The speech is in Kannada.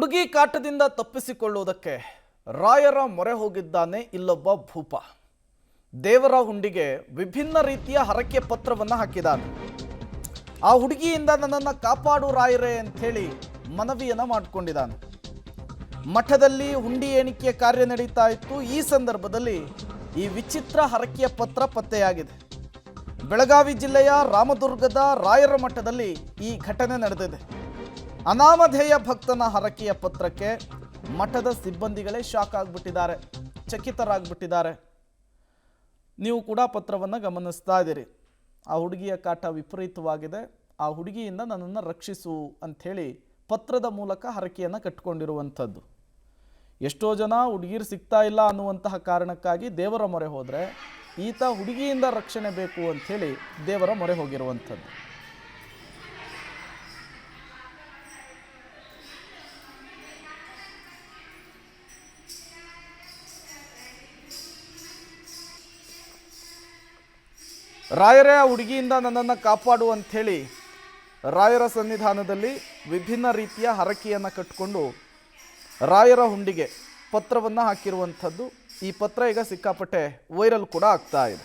ಹುಡುಗಿ ಕಾಟದಿಂದ ತಪ್ಪಿಸಿಕೊಳ್ಳುವುದಕ್ಕೆ ರಾಯರ ಮೊರೆ ಹೋಗಿದ್ದಾನೆ ಇಲ್ಲೊಬ್ಬ ಭೂಪ. ದೇವರ ಹುಂಡಿಗೆ ವಿಭಿನ್ನ ರೀತಿಯ ಹರಕೆ ಪತ್ರವನ್ನು ಹಾಕಿದ್ದಾನೆ. ಆ ಹುಡುಗಿಯಿಂದ ನನ್ನನ್ನು ಕಾಪಾಡು ರಾಯರೇ ಅಂಥೇಳಿ ಮನವಿಯನ್ನು ಮಾಡಿಕೊಂಡಿದ್ದಾನೆ. ಮಠದಲ್ಲಿ ಹುಂಡಿ ಎಣಿಕೆಯ ಕಾರ್ಯ ನಡೀತಾ ಇತ್ತು. ಈ ಸಂದರ್ಭದಲ್ಲಿ ಈ ವಿಚಿತ್ರ ಹರಕೆಯ ಪತ್ರ ಪತ್ತೆಯಾಗಿದೆ. ಬೆಳಗಾವಿ ಜಿಲ್ಲೆಯ ರಾಮದುರ್ಗದ ರಾಯರ ಮಠದಲ್ಲಿ ಈ ಘಟನೆ ನಡೆದಿದೆ. ಅನಾಮಧೇಯ ಭಕ್ತನ ಹರಕೆಯ ಪತ್ರಕ್ಕೆ ಮಠದ ಸಿಬ್ಬಂದಿಗಳೇ ಶಾಕ್ ಆಗಿಬಿಟ್ಟಿದ್ದಾರೆ, ಚಕಿತರಾಗ್ಬಿಟ್ಟಿದ್ದಾರೆ. ನೀವು ಕೂಡ ಪತ್ರವನ್ನು ಗಮನಿಸ್ತಾ ಇದ್ದೀರಿ. ಆ ಹುಡುಗಿಯ ಕಾಟ ವಿಪರೀತವಾಗಿದೆ, ಆ ಹುಡುಗಿಯಿಂದ ನನ್ನನ್ನು ರಕ್ಷಿಸು ಅಂಥೇಳಿ ಪತ್ರದ ಮೂಲಕ ಹರಕೆಯನ್ನು ಕಟ್ಕೊಂಡಿರುವಂಥದ್ದು. ಎಷ್ಟೋ ಜನ ಹುಡುಗಿರು ಸಿಗ್ತಾ ಇಲ್ಲ ಅನ್ನುವಂತಹ ಕಾರಣಕ್ಕಾಗಿ ದೇವರ ಮೊರೆ ಹೋದರೆ, ಈತ ಹುಡುಗಿಯಿಂದ ರಕ್ಷಣೆ ಬೇಕು ಅಂಥೇಳಿ ದೇವರ ಮೊರೆ ಹೋಗಿರುವಂಥದ್ದು. ರಾಯರೇ ಆ ಹುಡುಗಿಯಿಂದ ನನ್ನನ್ನು ಕಾಪಾಡು ಅಂಥೇಳಿ ರಾಯರ ಸನ್ನಿಧಾನದಲ್ಲಿ ವಿಭಿನ್ನ ರೀತಿಯ ಹರಕೆಯನ್ನು ಕಟ್ಟಿಕೊಂಡು ರಾಯರ ಹುಂಡಿಗೆ ಪತ್ರವನ್ನು ಹಾಕಿರುವಂಥದ್ದು. ಈ ಪತ್ರ ಈಗ ಸಿಕ್ಕಾಪಟ್ಟೆ ವೈರಲ್ ಕೂಡ ಆಗ್ತಾ ಇದೆ.